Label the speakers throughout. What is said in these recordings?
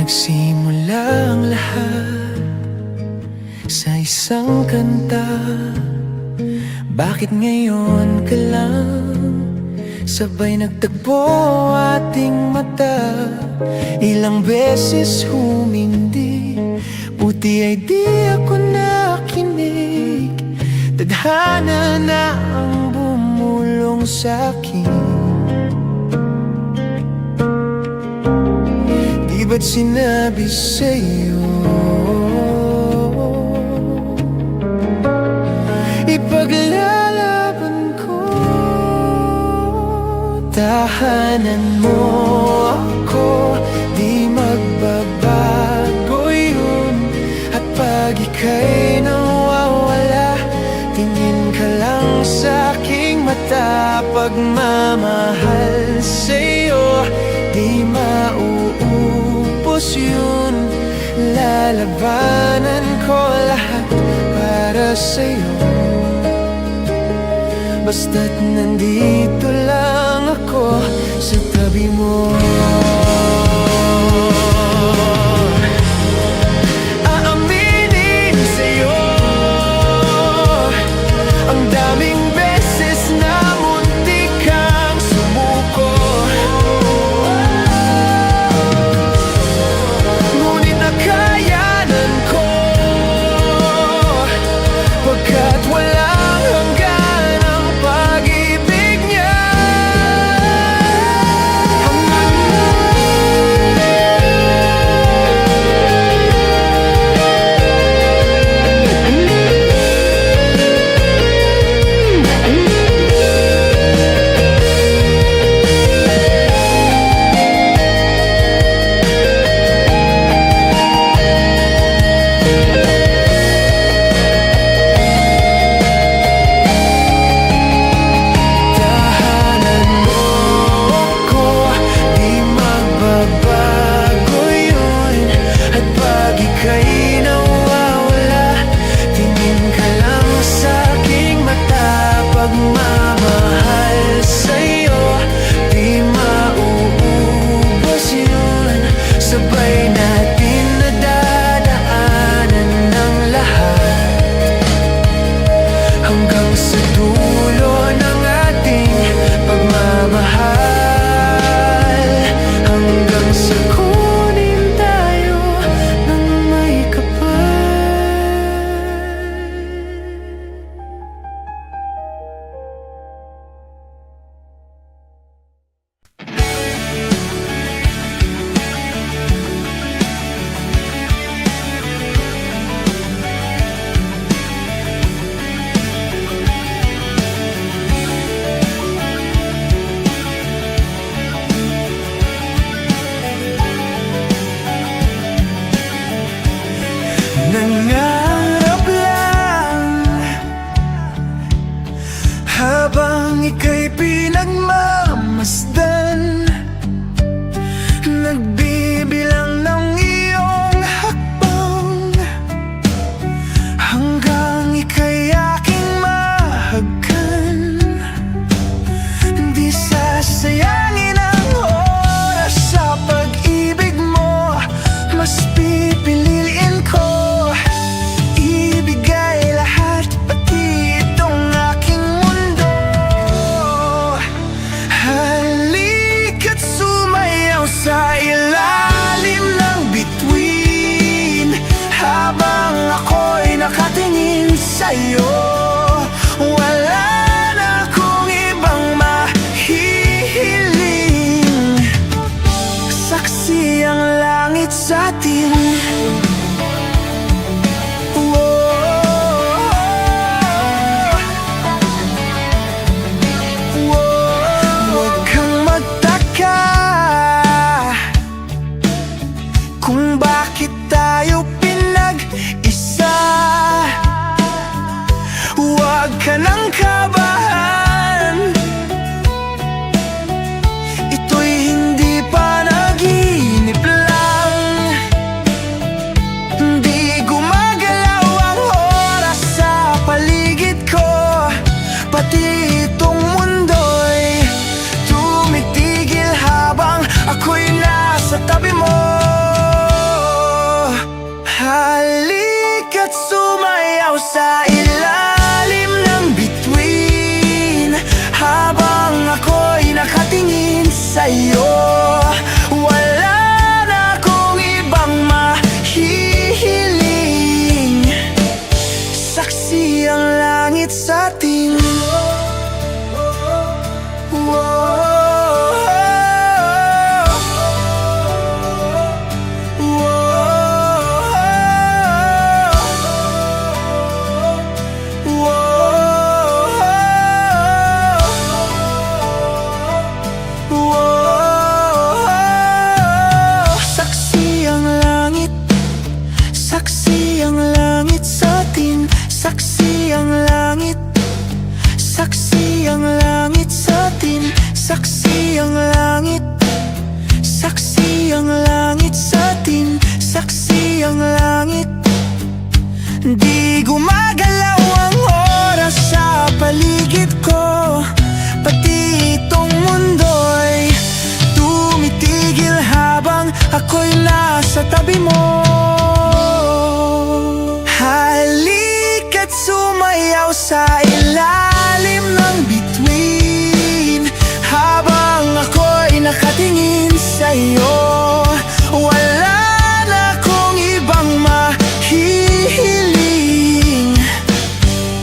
Speaker 1: Nagsimula ang lahat sa isang kanta. Bakit ngayon ka lang sabay nagtagpo ating mata? Ilang beses humindi, buti ay di ako nakinig. Tadhana na ang bumulong sa'kin. Di ba't sinabi sa'yo ipaglalaban ko? Tahanan mo ako, di magbabago yun. At pag ika'y nawawala, tingin ka lang sa aking mata. Pagmamahal sa'yo, di mauubos yun. Lalabanan ko lahat para sa'yo, basta't nandito lang ako sa tabi mo. Aaminin sa'yo ang daming beses na muntik kang sumuko. Ngunit nakayanan ko, pagkat walang hanggan ang pag-ibig niya. Pagmamahal sa'yo, di mauubos yun. Sabay natin nadadaanan ng lahat, hanggang sa dulo ng ating pagmamahal. Hanggang sa kunin tayo ng may kapal. Nangarap lang habang ika'y pinagmamasdan, nagbibilang ng iyong hakbang, hanggang ika'y aking mahagkan. Di sasayangin ang oras sa pag-ibig mo, mas pipiliin ko sa ilalim ng bituin. Habang ako'y nakatingin sa'yo, wala na akong ibang mahihiling. Saksi ang langit sa atin. Huwag kang magtaka kung bakit tayo pinag-isa. Huwag ka nang kabahan, ito'y hindi panaginip lang. Di gumagalaw ang oras sa paligid ko, pati itong mundo'y tumitigil habang ako'y nasa tabi mo. Halika't sumayaw sa ilalim ng bituin, habang ako'y nakatingin sa'yo. Wala na akong ibang mahihiling, saksi ang langit sa atin. Saksi ang langit sa atin, saksi ang langit, saksi ang langit sa atin, saksi ang langit, saksi ang langit sa atin, saksi ang langit. Di gumagalaw ang oras sa paligid ko, pati itong mundo'y tumitigil habang ako'y nasa tabi mo. Halika't sumayaw sa ilalim ng bituin, habang ako'y nakatingin sa'yo. Wala na akong ibang mahihiling,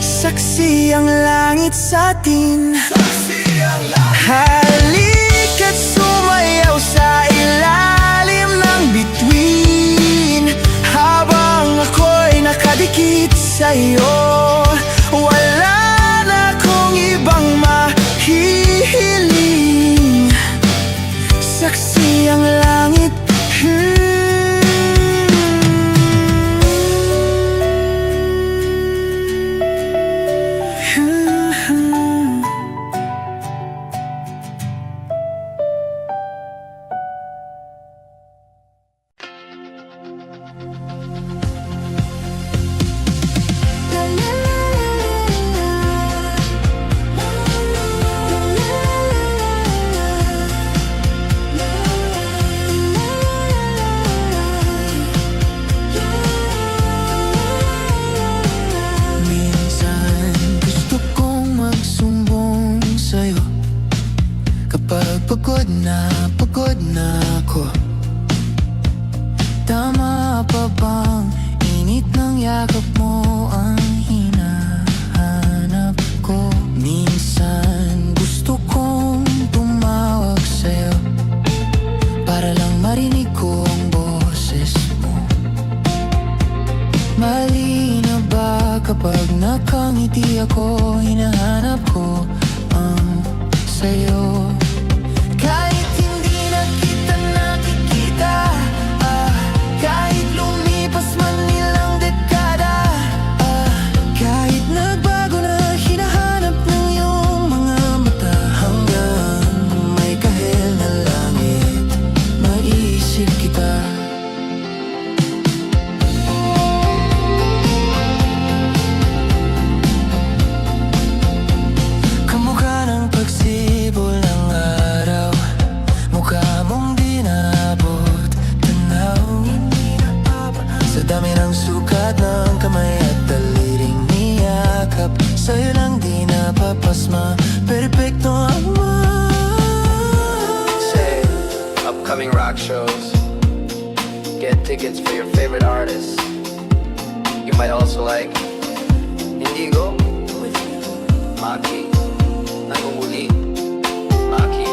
Speaker 1: saksi ang langit sa atin. Halika't sumayaw sa ilalim ng bituin, habang ako'y nakadikit sa'yo. Wala na akong ibang mahihiling, saksi ang langit. Pagod na ako. Tama pa bang init ng yakap mo ang hinahanap ko? Minsan gusto kong tumawag sa'yo para lang marinig ko ang boses mo. Mali na ba kapag nakangiti ako, hinahanap ko ang sa'yo? Kahit hindi na kita nakikita, kahit lumipas man ilang dekada, kahit nagbago na hinahanap ng iyong mga mata, hanggang may kahel na langit, maiisip kita. Kamukha ng pagsibol ng araw, mukha mong di naabot tanaw. Sa dami ng sukat ng kamay at daliring niyakap, sa'yo lang di napapasma, perpekto ang
Speaker 2: Say, upcoming rock shows, get tickets for your favorite artists. You might also like Indigo with Maki, Nagumuli, Maki.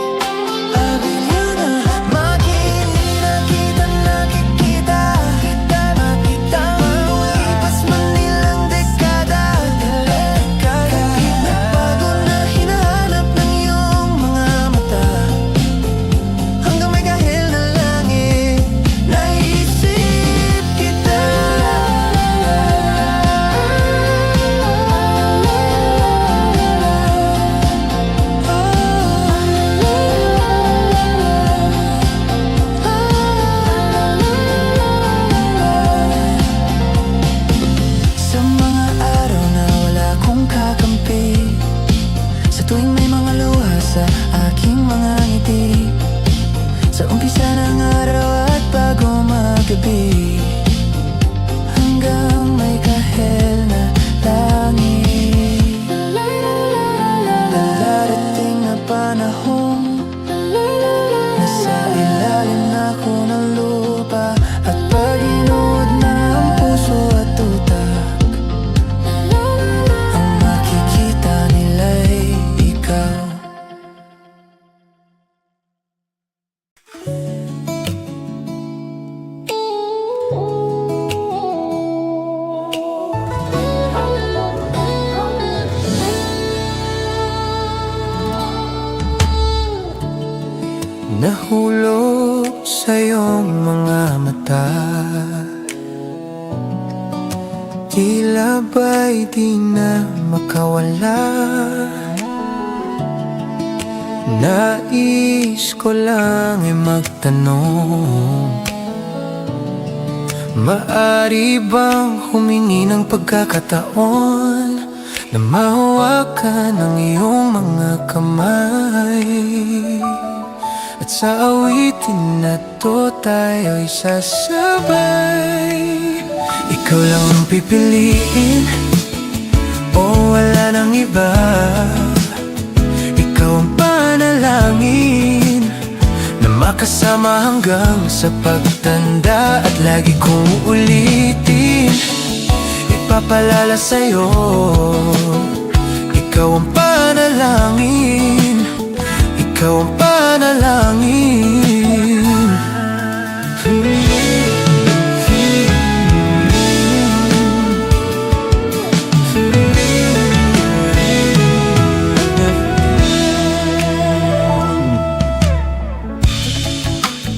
Speaker 1: kita. Tila ba'y di na makawala? Nais ko lang ay magtanong, maari bang humingi ng pagkakataon na mahawakan ang iyong mga kamay? At sa awitin na to tayo'y sasabay. Ikaw lang ang pipiliin, o wala nang iba. Ikaw ang panalangin na makasama hanggang sa pagtanda. At lagi kong uulitin, ipapalala sa'yo. Ikaw ang panalangin, ikaw ang panalangin.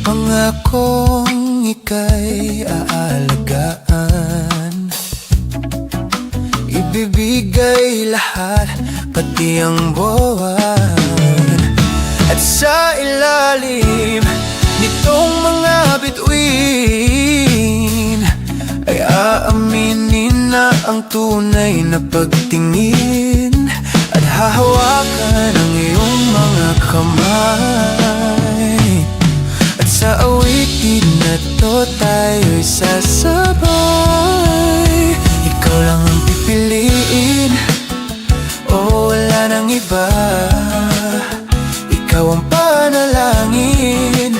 Speaker 1: Pangakong ika'y aalagaan, ibibigay lahat, pati ang buwan. At sa ilalim nitong mga bituin ay aaminin na ang tunay na pagtingin. At hahawakan ang iyong mga kamay. At sa awitin na to tayo'y sasabay. Ikaw lang ang pipiliin, o wala nang iba. Ikaw ang panalangin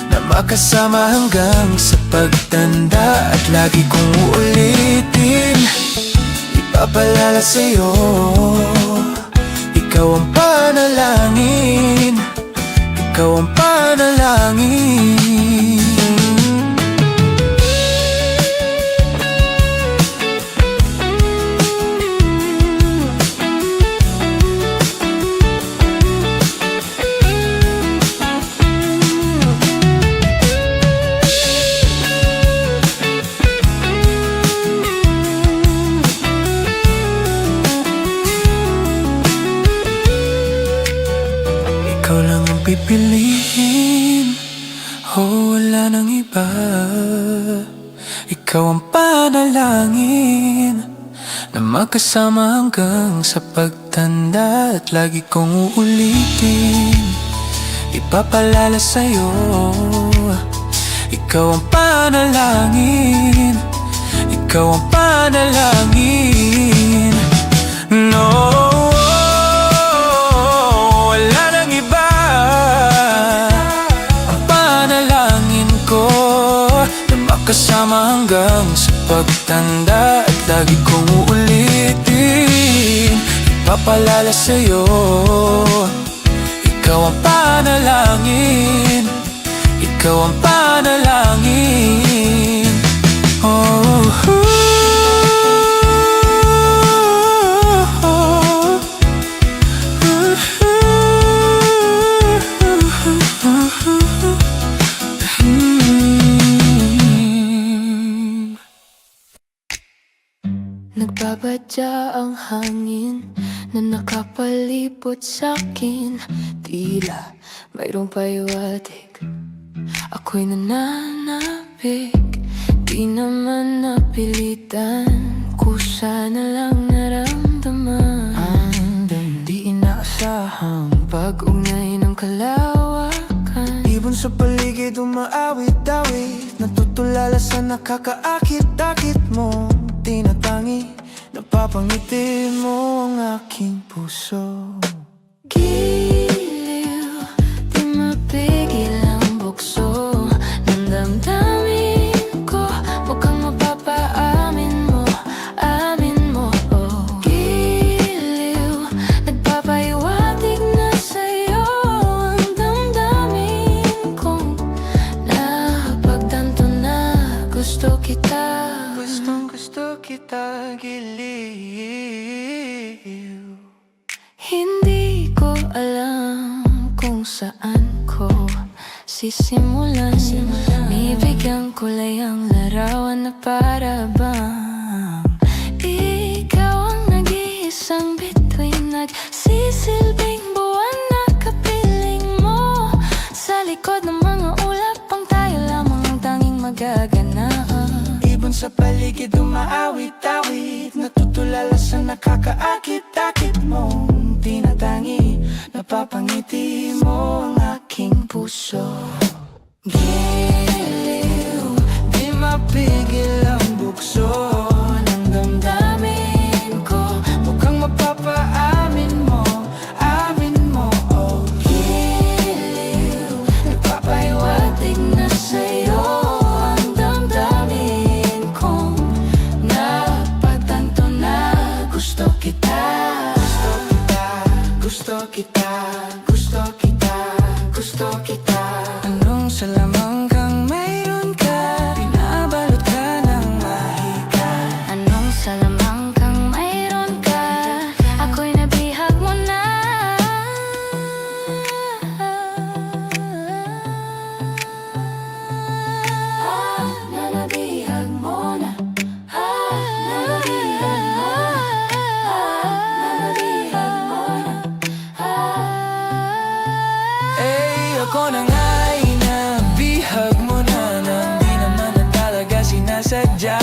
Speaker 1: na makasama hanggang sa pagtanda. At lagi kong uulitin, ipapalala sa'yo. Ikaw ang panalangin, ikaw ang panalangin. Ikaw lang ang pipiliin, o wala nang iba. Ikaw ang panalangin na magkasama hanggang sa pagtanda. At lagi kong uulitin, ipapalala sa'yo. Ikaw ang panalangin, ikaw ang panalangin. No, kasama hanggang sa pagtanda. At lagi kong uulitin, ipapalala sa'yo. Ikaw ang panalangin, ikaw ang panalangin. Oh, nagbabadya ang hangin na nakapalibot sa'kin. Tila mayroong pahiwatig, ako'y nananabik. Di naman napilitan, kusa na lang naramdaman. Ang di inaasahang pag-ugnay ng kalawakan. Ibon sa paligid umaawit-awit, natutulala sa nakakaakit-akit mo. Tinatangi, napapangiti mo ang aking puso. Giliw, di mapigil ang bukso ng damdamin ko. Mukhang mapapaamin mo, amin mo. Oh, giliw, nagpapahiwatig na sa'yo ang damdamin kong nakapagtanto na gusto kita. Gusto kita, giliw. Hindi ko alam kung saan ko
Speaker 3: sisimulan. Bibigyan kulay ang larawan na para bang ikaw ang nag-iisang bituin, nagsisilbing buwan na kapiling mo. Sa likod ng mga ulap pang tayo lamang ang tanging magaganap.
Speaker 1: Ibon sa paligid umaawit-awit, natutulala sa nakakaakit-akit mong tinatangi. Napapangiti mo ang aking puso. Giliw, di mapigil ang bukso ng damdamin ko. Mukhang mapapaamin mo, amin mo. Oh, giliw, nagpapahiwatig na sa'yo ang damdamin kong napatanto na gusto kita. Gusto kita, gusto kita, gusto kita. Anong salamang kang mayroon ka? Pinabalot ka ng mahika.
Speaker 3: Anong salamang kang mayroon ka? Ako'y nabihag mo na.
Speaker 1: Nabihag mo na. Nabihag mo na. Nabihag mo na. Eh, ako na nga'y nabihag mo na, nang di naman na talaga sinasadya.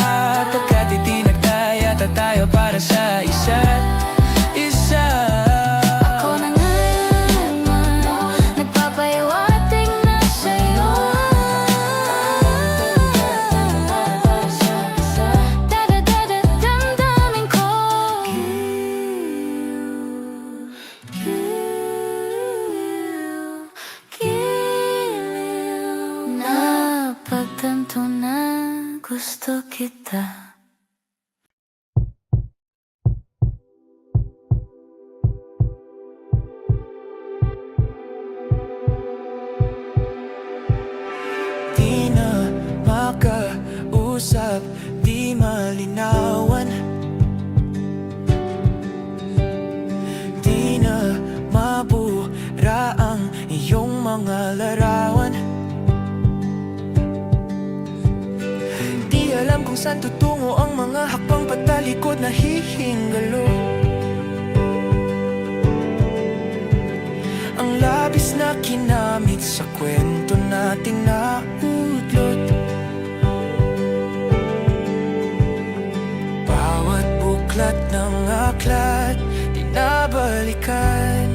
Speaker 1: Pagkat itinagdaya tayo para sa isa't isa.
Speaker 3: Ako na nga naman, nagpapahiwatig na sa'yo. Damdamin ko. Napagtanto na gusto kita.
Speaker 1: Di na makausap, di malinawan. Di na mabura ang iyong mga larawan. Di alam kung saan tutungo ang mga hakbang patalikod na hihingalo. Ang labis na kinamit sa kwento nating nautlot. Bawat buklat ng aklat tinabalikan.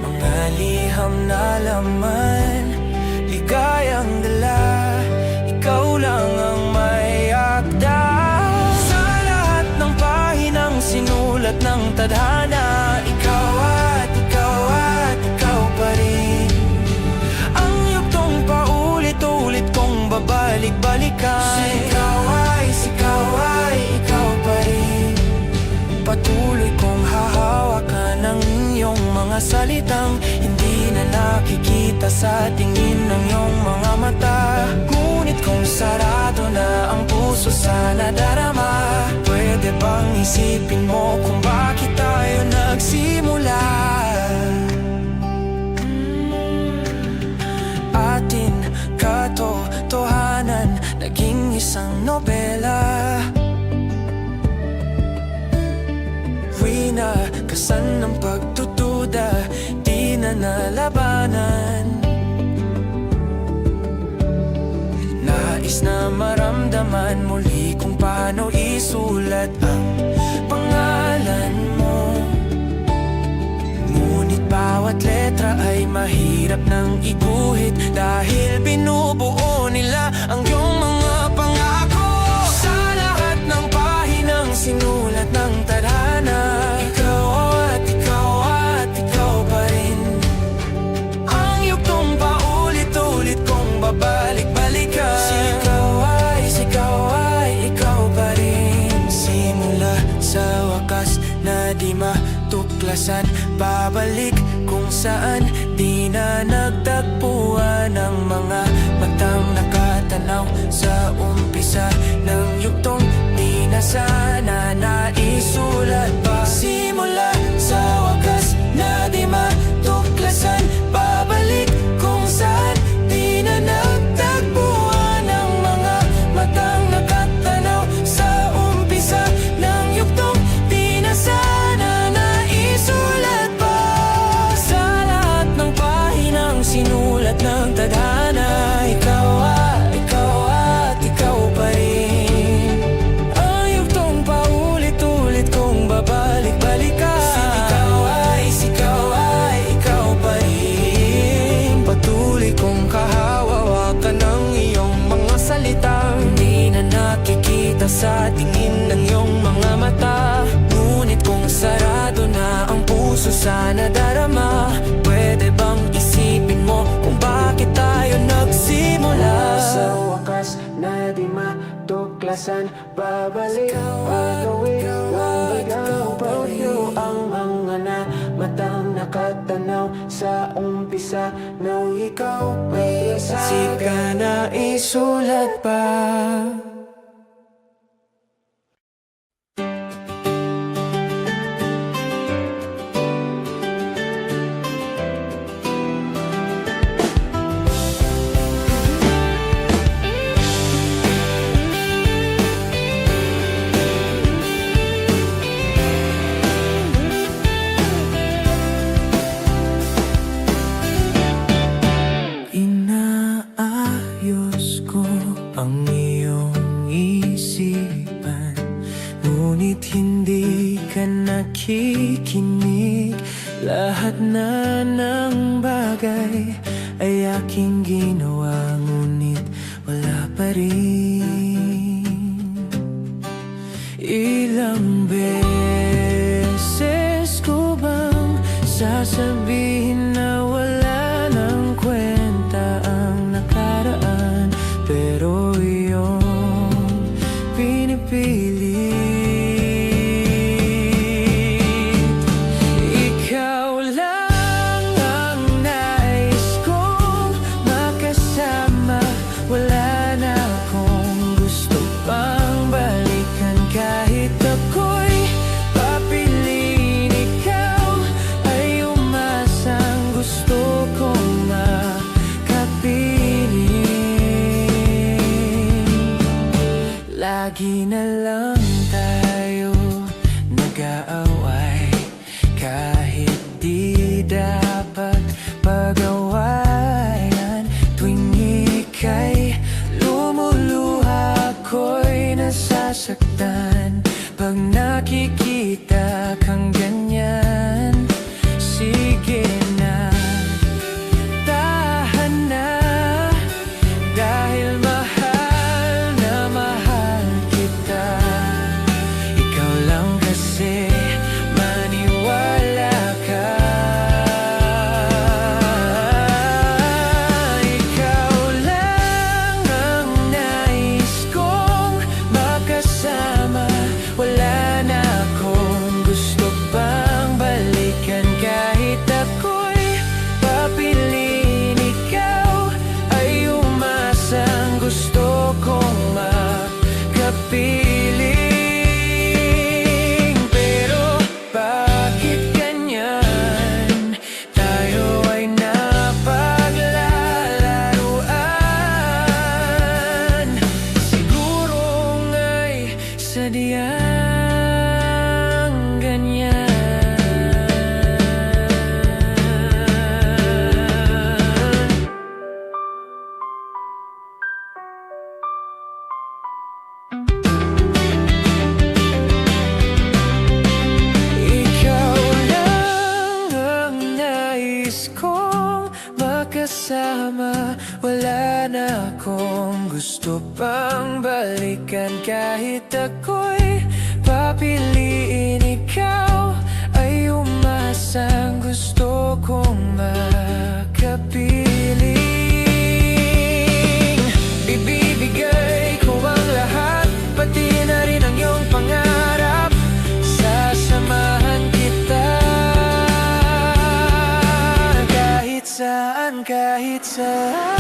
Speaker 1: Mga liham na laman, ligayang dala, ikaw lang ang may akda. Sa lahat ng pahinang sinulat ng tadhana, ikaw at ikaw pa rin. Ang yugtong paulit-ulit kong babalik-balikan. Ikaw ay ikaw pa rin. Patuloy kong hahawakan ang iyong mga salitang hindi na nakikita sa tingin ng iyong mga mata. Ngunit kung sarado na ang puso sa nadarama, pwede bang isipin mo kung bakit tayo nagsimula? Atin katotohanan naging isang nobela. Winakasan ng pagtutuda, di na nalabanan. Nais na maramdaman muli kung paano isulat ang pangalan mo. Ngunit bawat letra ay mahirap nang iguhit, dahil binubuo nila ang iyong mga pangako. Sa lahat ng pahinang sinulat ng tadhana, ikaw at ikaw pa rin. Ang yugtong paulit-ulit kong babalik-balikan. Ikaw ay ikaw pa rin. Simula sa wakas na di matuklasan, babalik kung saan di na nagtagpuan ang mga matang nakatanaw sa umpisa ng yugtong di na sana naisulat pa. Simula sa wakas na di matuklasan, sa tingin ng iyong mga mata. Ngunit kung sarado na ang puso sa nadarama, pwede bang isipin mo kung bakit tayo nagsimula?
Speaker 4: Sa wakas na di matuklasan, babalik pag-uwi ng bigang pagyo. Ang mga na matang nakatanaw sa umpisa nang ikaw may asa.
Speaker 1: Di ka na isulat pa. Inaayos ko ang iyong isipan, ngunit hindi ka nakikinig. Lahat na ng bagay ay aking ginawa, ngunit wala pa rin. Ilang beses ko bang sasabihin na wala nang kwenta ang nakaraan, pero iyong pinipilit. Ikaw lang ang nais kong makasama. Wala na akong gusto pang balikan, kahit ako'y papiliin. Ikaw ay umasang gusto kong makapiling. Lagi na lang tayo nag-aaway, kahit di dapat pag-awayan. Tuwing ika'y lumuluha, ako'y nasasaktan. Pag nakikita kang ganyan, sige na, tahan na. Dahil mahal na mahal kita. Ikaw lang kasi, maniwala ka. Ikaw lang ang nais kong makasama. Wala na akong gusto pang balikan, kahit ako'y papiliin. Ikaw ay umasang gusto kong makapiling. Pero bakit ganyan? Tayo ay napaglalaruan. Siguro nga'y sadyang ganyan. Ikaw lang ang nais kong makasama. Wala na akong gusto pang balikan, kahit ako'y papiliin. Ikaw ay umasang gusto kong makapiling. Ibibigay ko ang lahat, pati na rin ang iyong pangarap. Sasamahan kita kahit saan, kahit saan.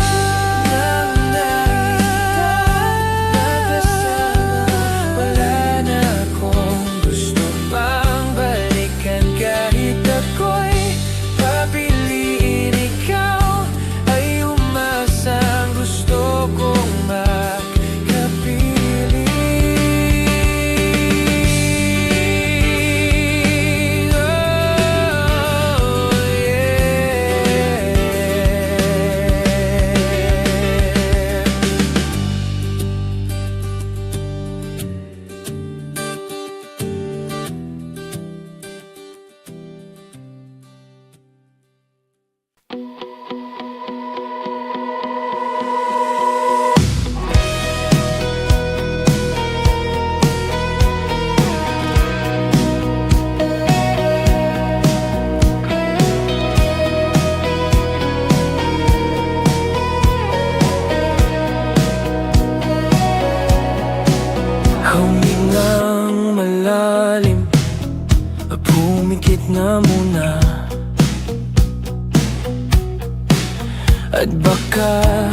Speaker 1: Nang nakita magkasama, wala na akong gusto pang balikan, kahit ako'y papiliin. Ikaw ay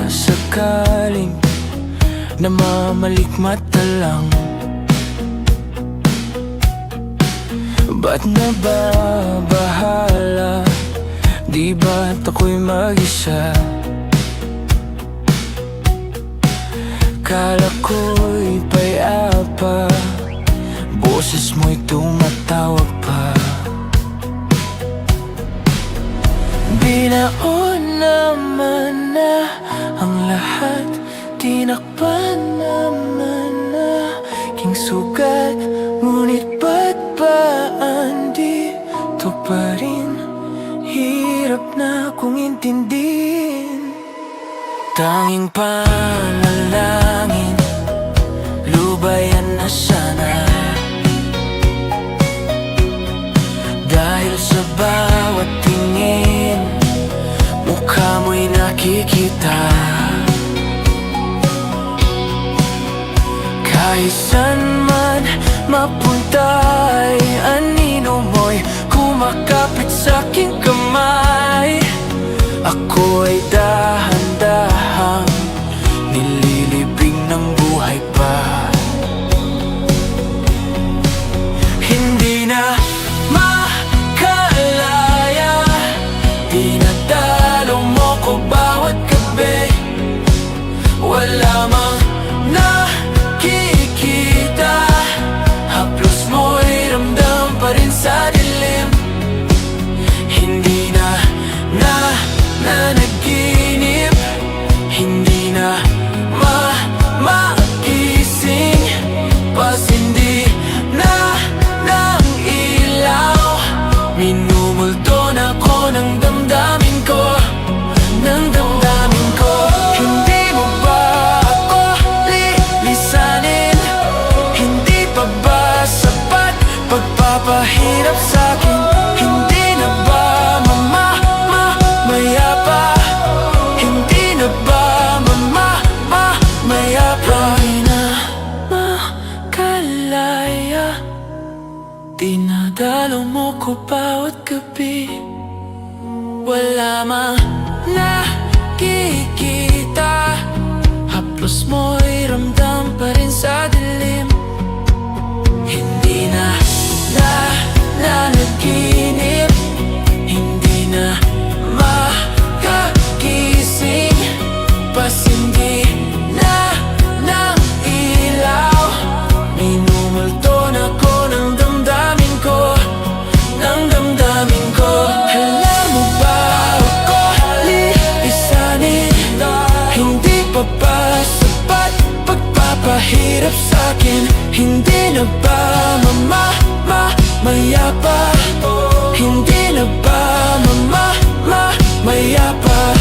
Speaker 1: sakaling namamalikmata lang? Ba't nababahala? Di ba't ako'y mag-isa? Kala ko'y payapa, boses mo'y tumatawag pa. Binaon naman na ang lahat, tinakpan naman na king sugat. Ngunit ba't ba andito pa rin? Hirap na kong intindihin. Tanging panalangin, lubayan na sana. Dahil sa bawat tingin, mukha mo'y nakikita. Kahit saan man mapunta ay anino mo'y kumakapit sa'king kamay. Ako ay dahan-dahang nililibing ng buhay pa. Hindi na makalaya, dinadalo mo ko bawat gabi. Wala mang nakikita, haplos mo'y ramdam pa rin sa dilim. Hindi na nanaginip, hindi na magising, pasindi na ng ilaw. Minumulto na ko ng damdamin ko, ng damdamin ko. Hindi mo ba ako lilisanin? Hindi pa ba sapat pagpapahirap sa'kin? Hindi na ba mayapa? Hindi na ba mayapa? Hindi na makalaya, dinadalo mo ko bawat gabi. Wala mang nakikita, haplos mo'y ramdam pa rin sa dilim. Hindi na nanaginip, hindi na makagising, pasindi na ng ilaw. Minumulto na ko ng damdamin ko, ng damdamin ko. Alam mo ba ako lilisanin? Hindi pa ba sapat pagpapahirap sa'kin? Hindi na ba mayapa? Hindi na ba mayapa?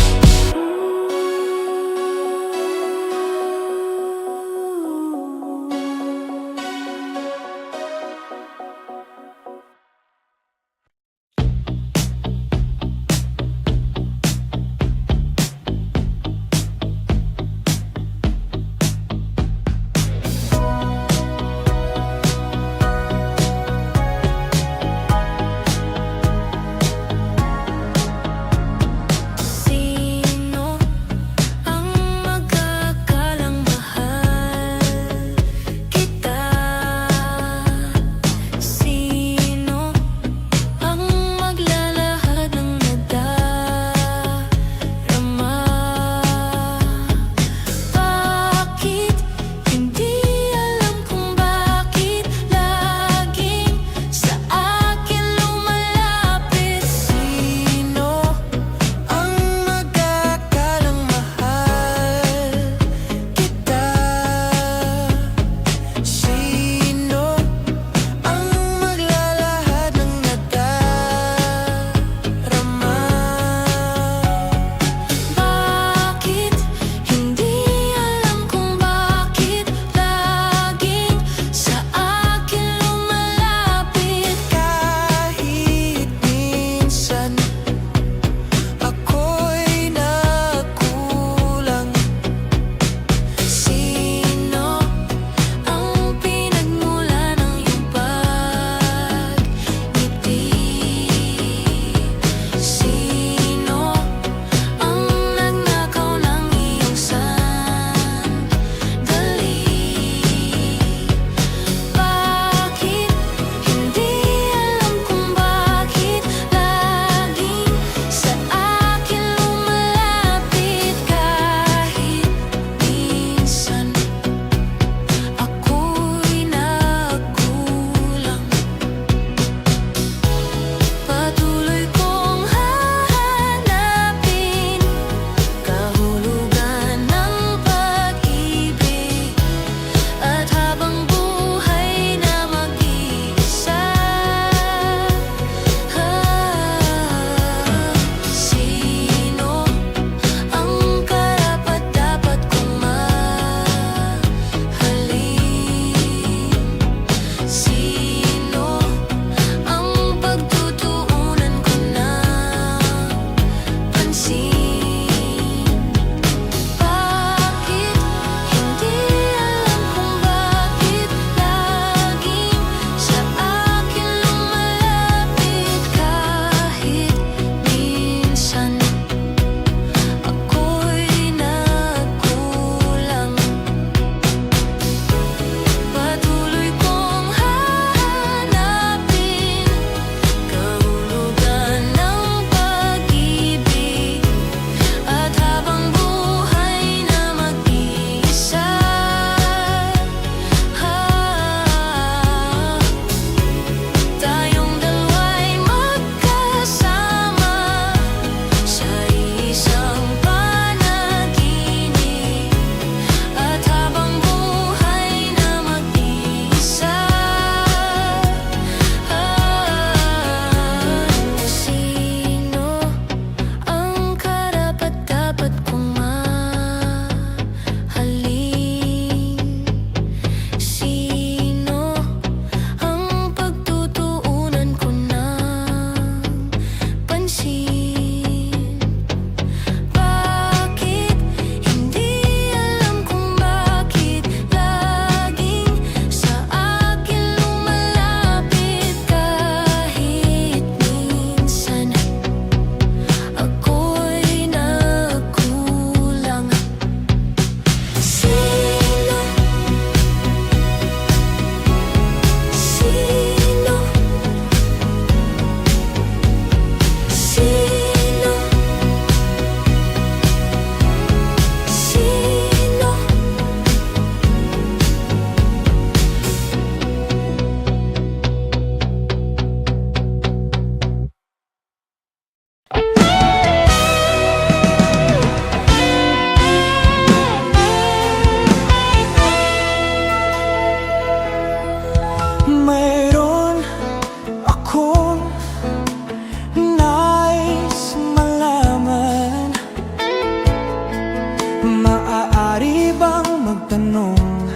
Speaker 1: magtanong,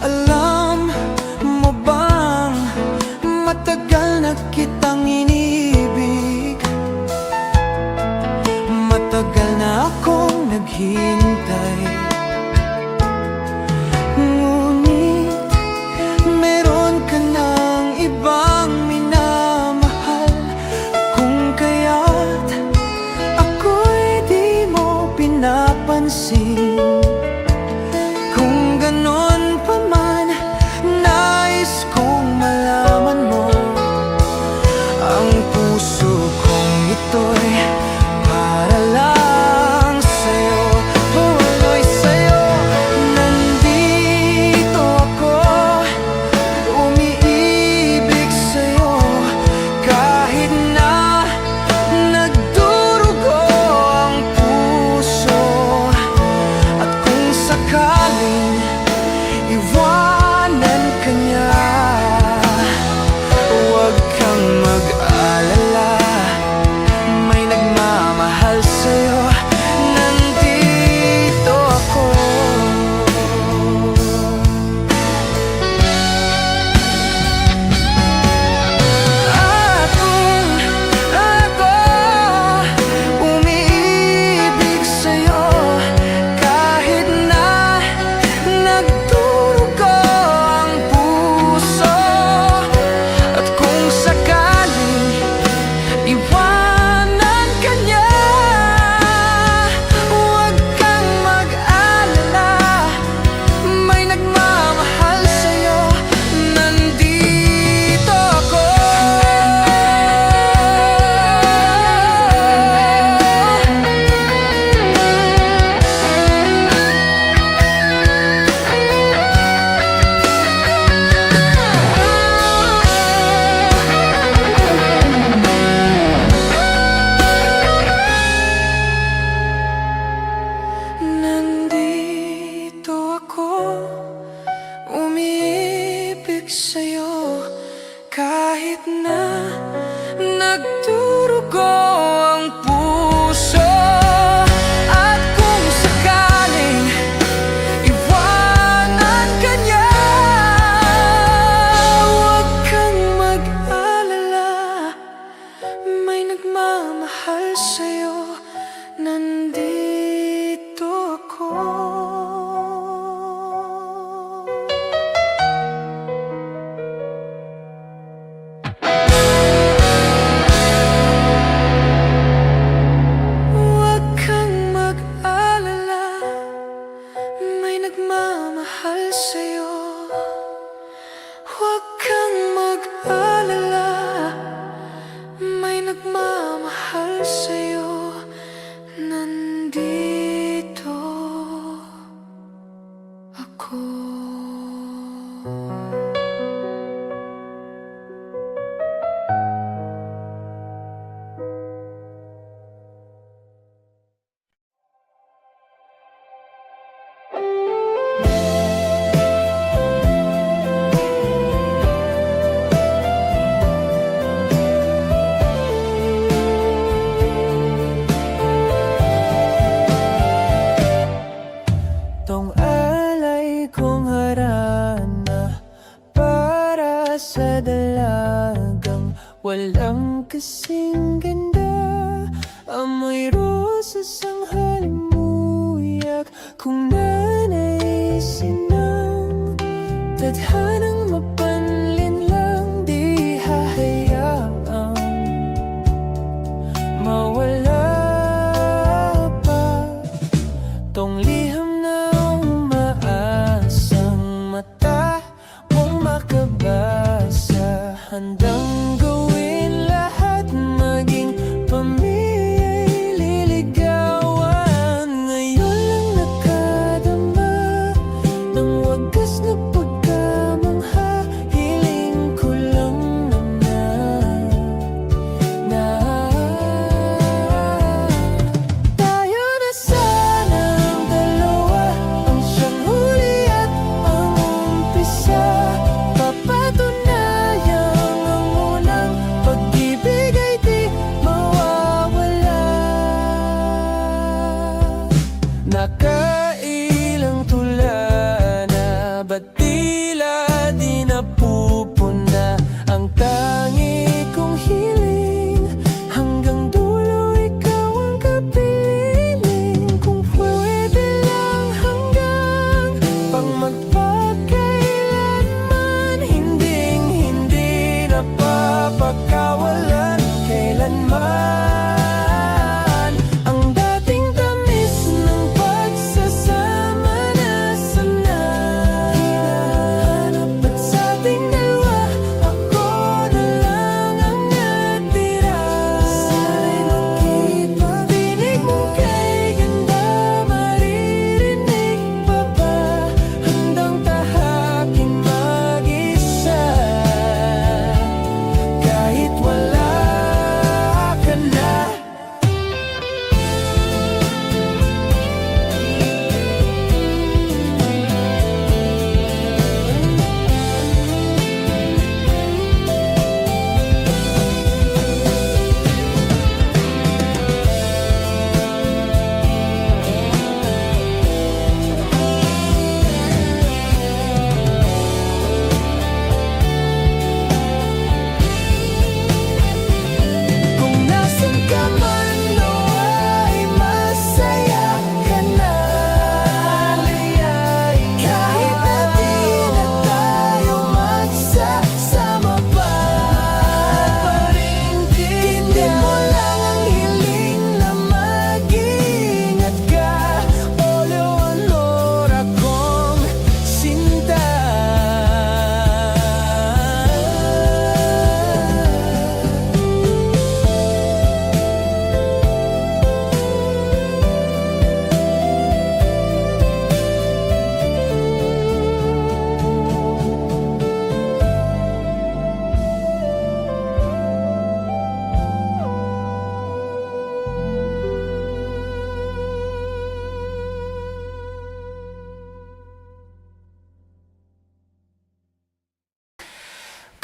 Speaker 1: alam mo bang matagal na kitang iniibig? Matagal na akong naghihintay, ngunit meron ka ng ibang minamahal. Kung kaya't ako'y di mo pinapansin. Kung ganon pa man, nais kong malaman mo, ang puso kong ito'y para lang sa'yo. Walo'y Nakailang tula na, ba't tila di napupuna ang tangi kong hiling? Hanggang dulo ikaw ang kapiling. Kung pwede lang hanggang pang magpakailanman, hindi napapakawalan kailanman.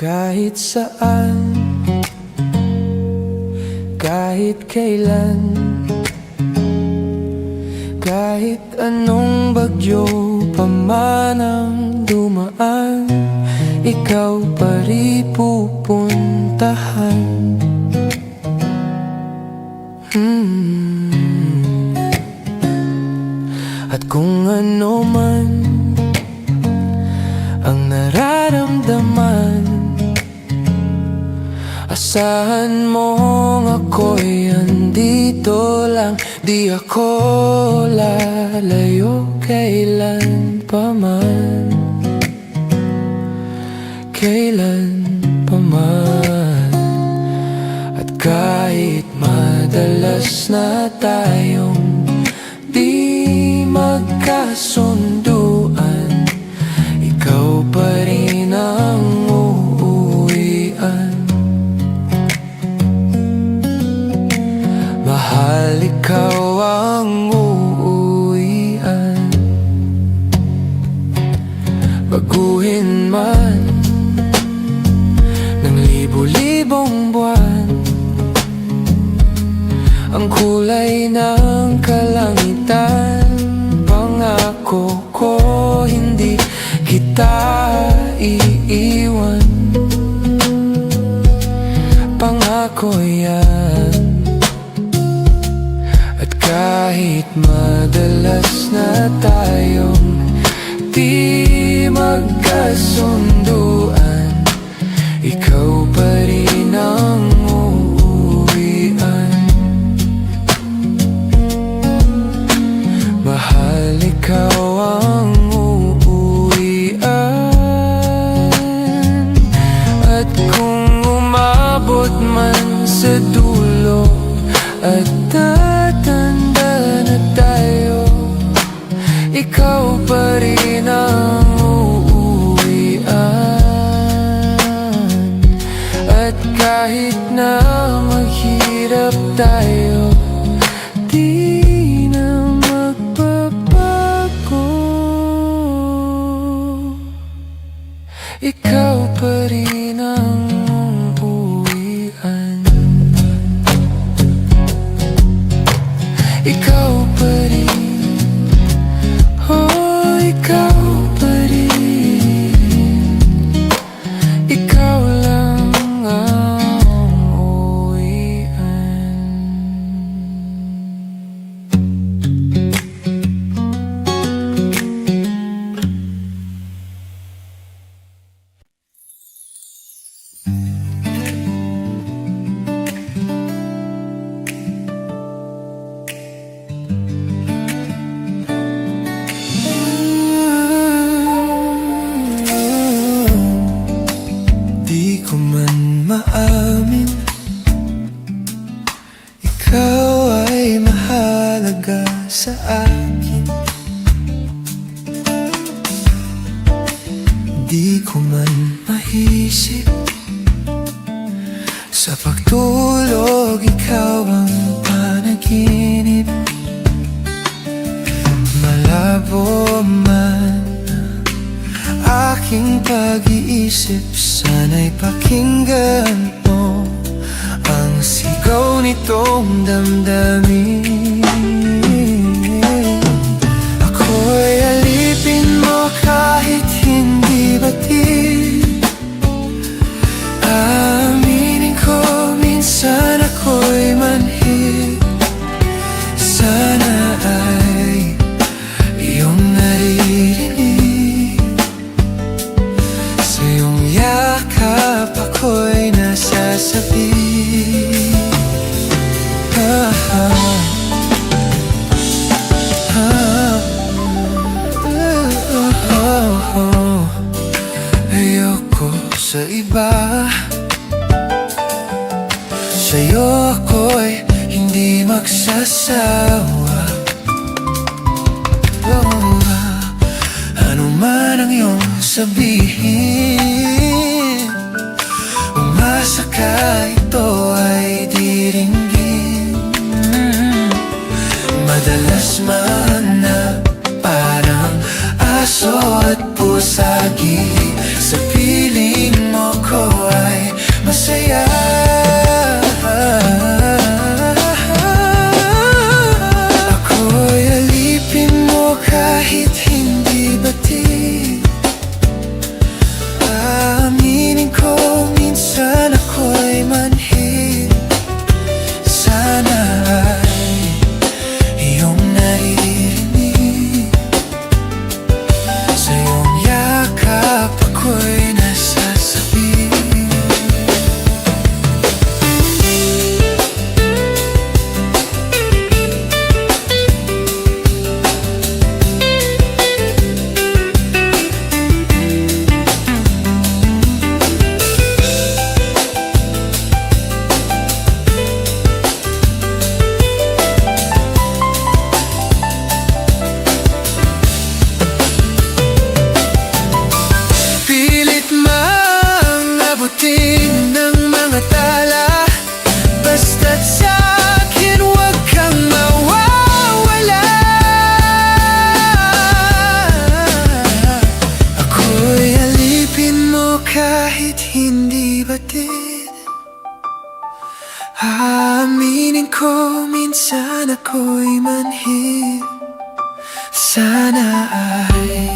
Speaker 1: Kahit saan, kahit kailan, kahit anong bagyo pa man ang dumaan, ikaw pa rin pupuntahan. At kung ano man ang nararamdaman, asahan mong ako'y andito lang. Di ako lalayo kailan pa man, kailan pa man. At kahit madalas na tayong di magkasunduan, ikaw pa rin ang uuwian. Mahal, ikaw ang uuwian. Baguhin man ng libo-libong buwan ang kulay ng kalangitan, pangako ko hindi kita iiwan. Pangako yan. At kahit madalas na tayong di magkasunduan, ikaw pa rin ang uuwian. Mahal, ikaw ang uuwian. At kung umabot man sa dulo at tatanda na tayo, ikaw pa rin ang uuwian. At kahit na maghirap tayo, di na magbabago. Ikaw pa rin ang uuwian. Ikaw pa rin. sa akin. Di ko man maisip sa pagtulog ikaw ang panaginip. Malabo man aking pag-iisip, sana'y pakinggan mo ang sigaw nitong damdamin. Ako'y alipin mo kahit hindi batid. Aminin ko minsan ako'y manhid. Sana ay iyong naririnig. Sa iyong yakap ako'y nasasabi. Ayoko sa iba, sa'yo ako'y hindi magsasawa. Ano man ang iyong sabihin, umasa ka ito ay diringgin. Madalas mahanap parang aso at pusagi, sa piling mo ko ay masaya. Ako'y alipin mo kahit hindi batid. Aminin ko minsan ako'y manhid. Sana ay iyong naririnig. Sa iyong yakap ako'y nasasabi. Pilit mang abutin ng mga tala, basta't sa'kin huwag kang mawawala. Ako'y alipin mo kahit hindi batid. Aminin ko minsan ako'y manhid. Sana ay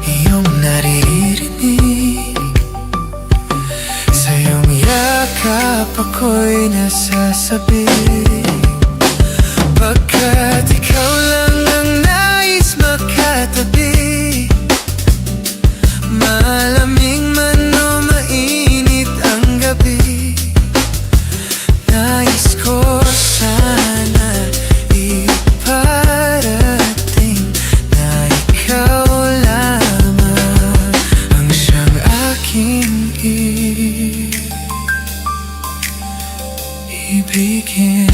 Speaker 1: iyong naririnig. Sa iyong yakap ako'y nasasabi. Pagkat ikaw lang ang nais makatabi. Malamig man o mainit ang gabi, nais ko sana iparating na ikaw lamang ang siyang aking ibigin.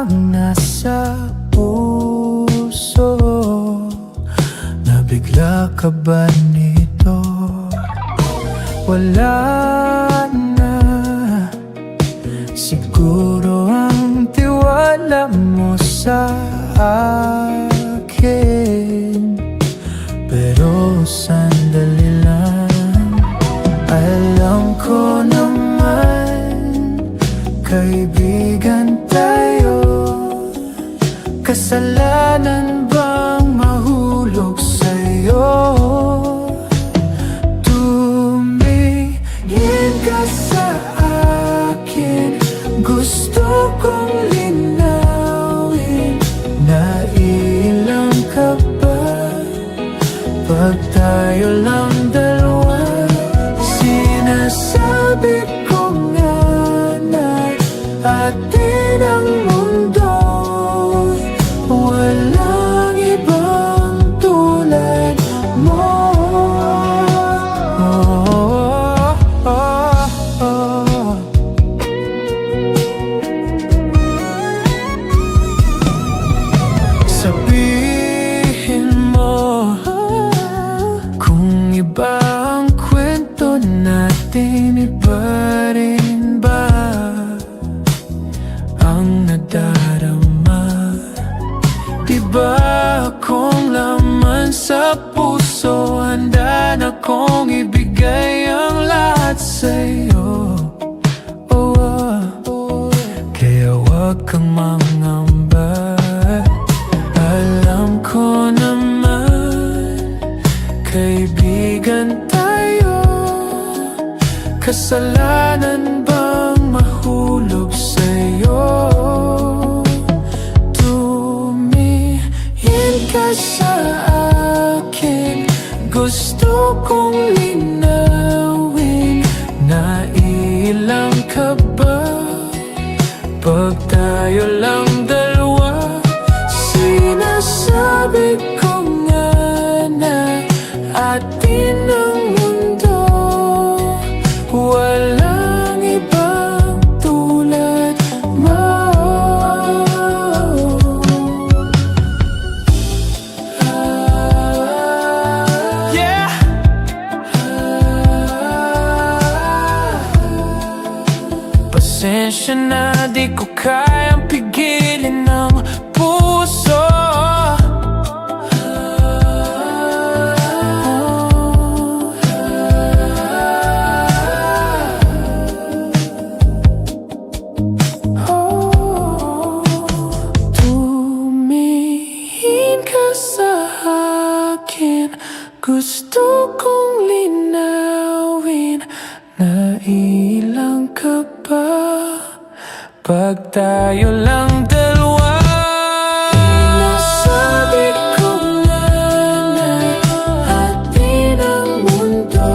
Speaker 1: ang nasa puso? Nabigla ka ba nito? Wala na siguro ang tiwala mo sa akin. sandali lang. Alam ko naman, kaibigan tayo. Kasalanan bang mahulog sa'yo? Tumingin ka sa akin, gusto kong linawin. Nailang ka ba pag tayo lang dalawa? Sinasabi ko nga na atin ang mundo, walang ibang tulad mo. Sabihin mo kung iba ang kwento natin, iba rin ba ang nadarama? Diba akong laman sa puso, handa na kong ibigay ang lahat sa'yo. Kaya huwag kang mangamba. Alam ko naman, kaibigan tayo. Kasalanan bang mahulog sa'yo? Tumingin ka sa akin, gusto kong linawin. Nailang ka ba pag tayo lang dalawa? Sinasabi ko nga na atin ang mundo, walang ibang tulad mo. Yeah! Pasensya na, di ko kayang pigilin ng puso. Tumingin ka sa akin, gusto kong linawin. Nailang ka ba pag tayo lang dalawa? Sinasabi ko nga na atin ang mundo,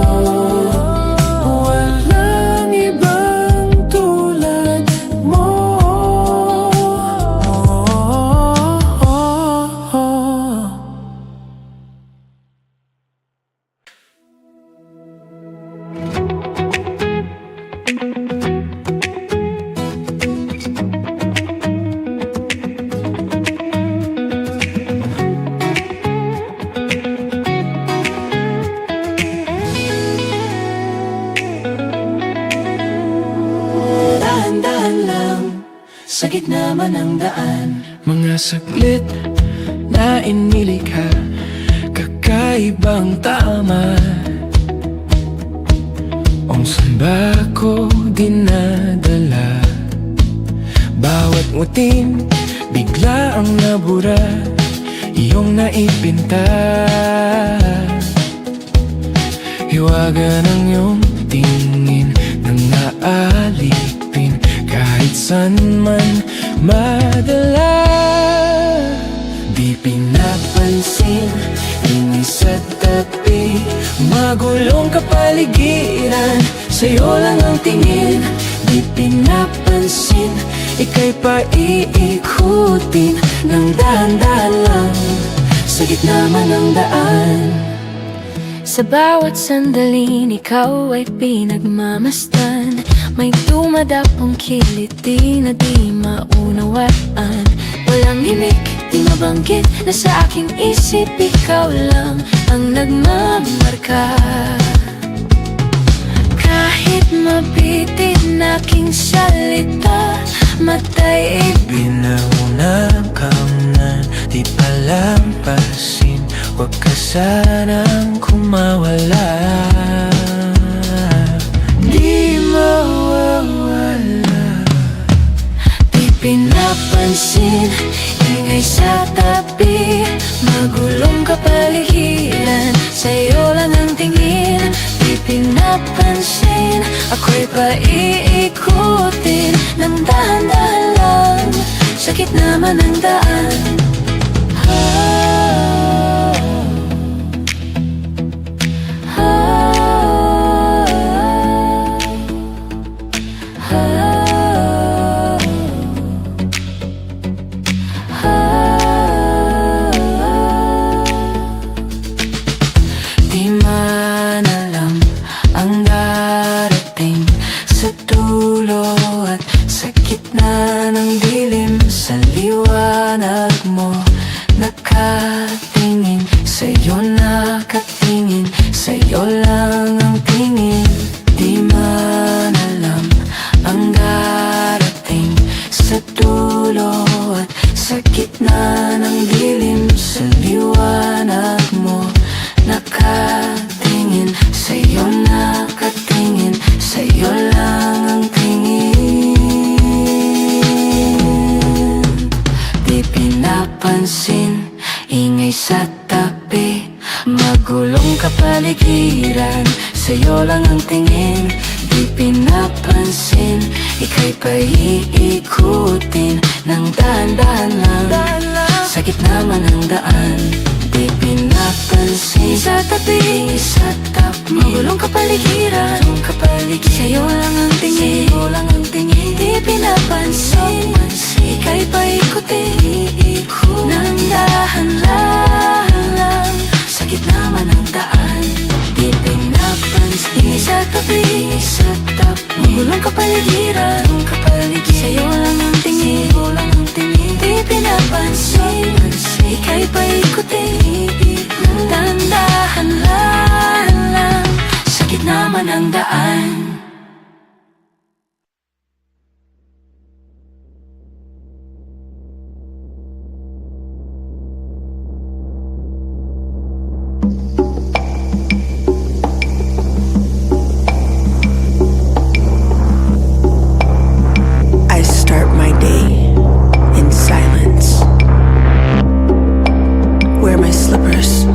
Speaker 1: walang ibang tulad mo. Dahan-dahan lang, sa gitna man ng daan. Mga saglit na inilikha, kakaibang tama. Kung saan ba ko dinadala? Bawat nguting bigla ang nabura, iyong naipinta. Hiwaga ng iyong tingin nang naalipin, kahit saan man madala. Di pinapansin, inis at tabi, magulong kapaligiran, sa'yo lang ang tingin. Di pinapansin, ika'y paiikutin ng dahan-dahan lang, sa gitna man ng daan.
Speaker 3: Sa bawat sandaling ikaw ay pinagmamasdan, may dumadapong kiliti na di maunawaan. Walang himik, di mabanggit na sa aking isip ikaw lang ang nagmamarka. Kahit mabitin aking salita, matay
Speaker 1: Binaunang kamnan, di palampasin, Huwag ka sanang kumawala, di mawawala.
Speaker 3: Di pinapansin, ingay sa tabi, magulong kapaligiran, sa'yo lang ang tingin. Di pinapansin, ako'y paiikutin ng dahan-dahan lang, sakit naman ang daan. Di man alam ang darating sa dulo at sa gitna ng dilim. Sa liwanag mo nakatingin, sa'yo nakatingin, sa'yo lang ang tingin. Di man alam ang darating sa dulo at sa gitna ng dilim. Sa liwanag mo nakatingin, sa'yo nakatingin, sa'yo lang ang tingin. Di pinapansin, ingay sa tabi, magulong kapaligiran, sa'yo lang ang tingin. Di pinapansin, ika'y paiikutin ng dahan-dahan lang, sakit naman ang daan. Di pinapansin, sa tabi, magulong kapaligiran, sa'yo lang ang tingin, sa'yo lang ang tingin. Di pinapansin, ika'y paikutin ng dahan-dahan lang, sakit naman ang daan. Di pinapansin, sa tabi, magulong kapaligiran, sa'yo lang ang tingin, sa'yo lang ang tingin. Di pinapansin, ika'y paikutin ng dahan-dahan lang, sakit naman ang daan.
Speaker 5: I start my day in silence. Wear my slippers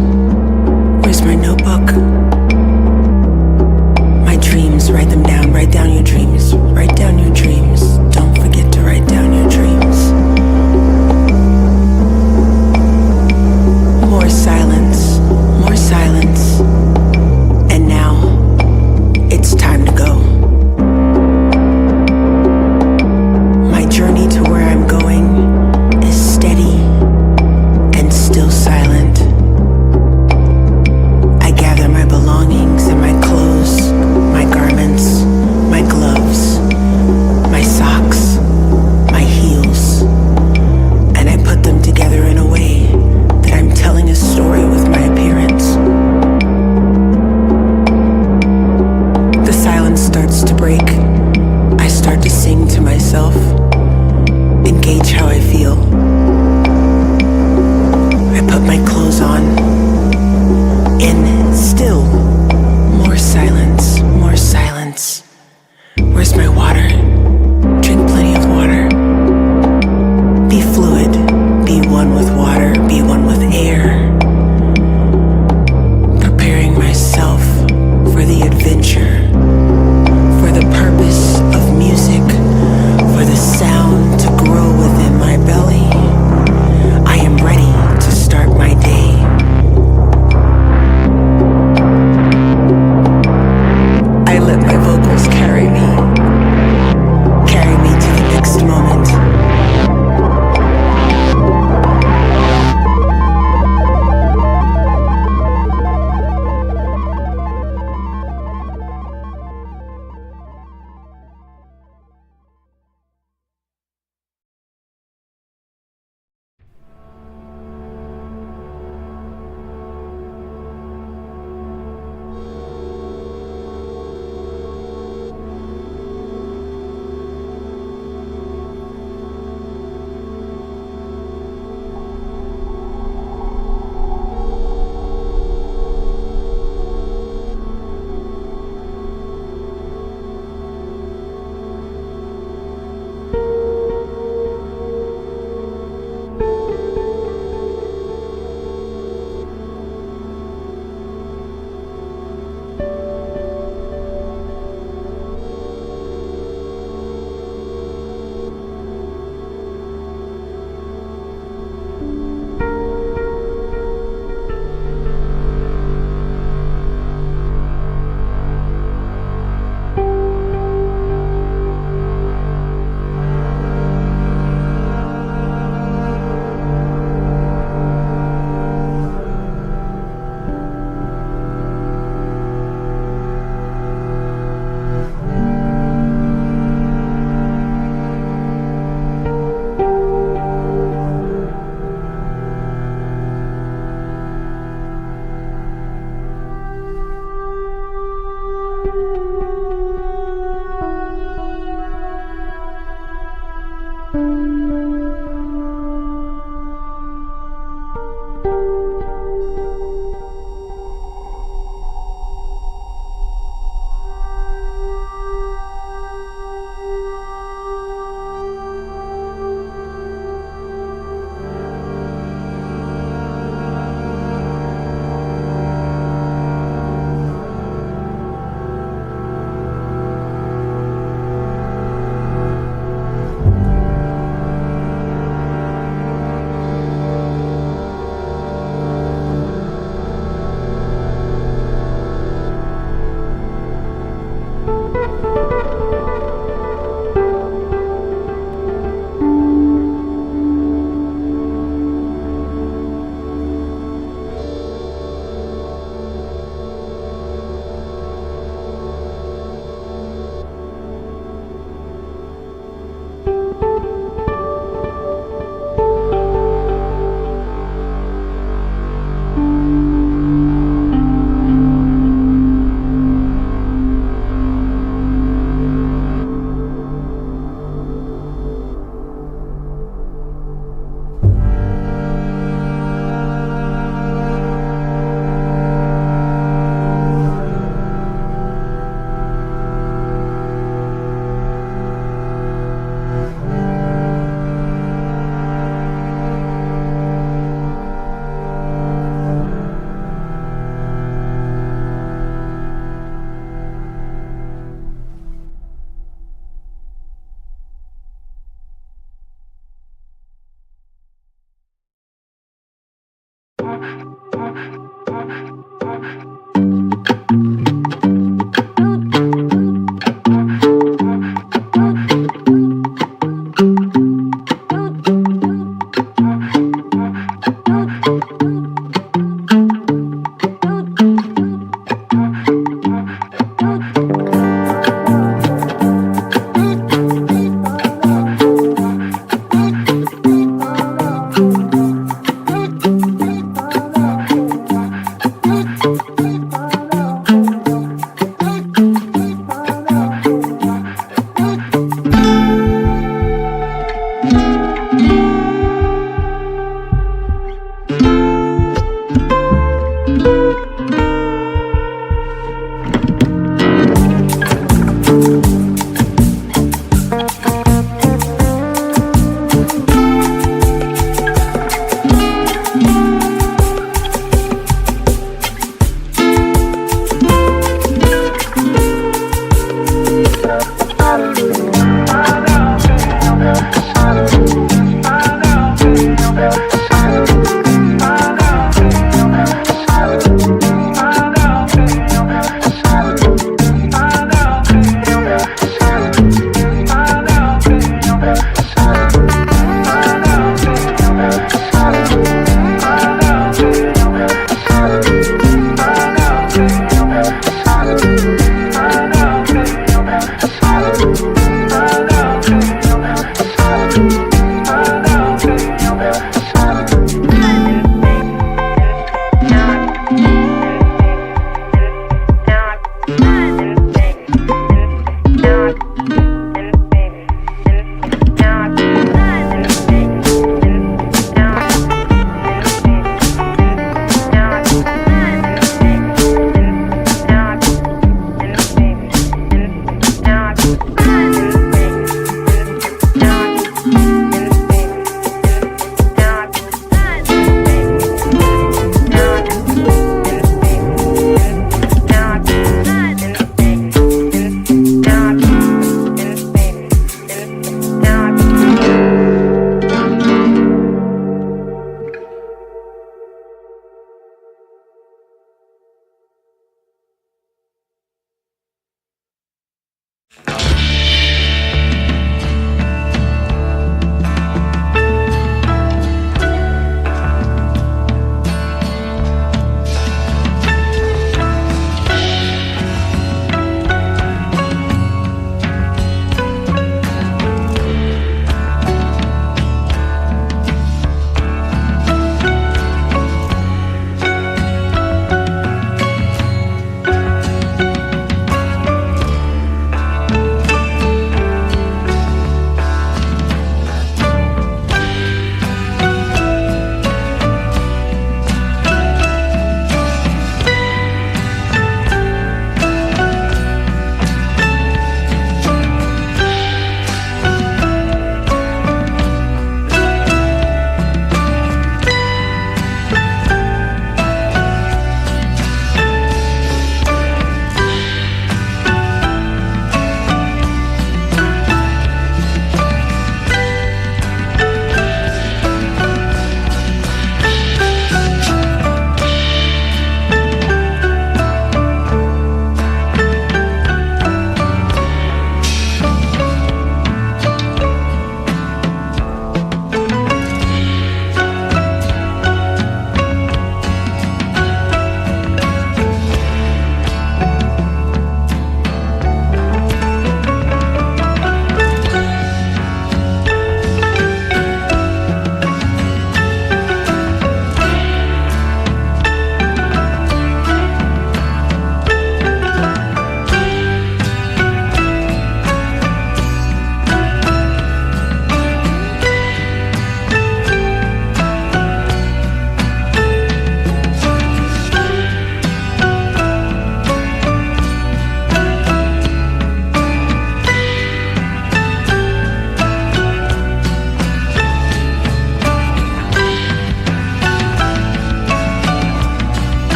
Speaker 1: Ang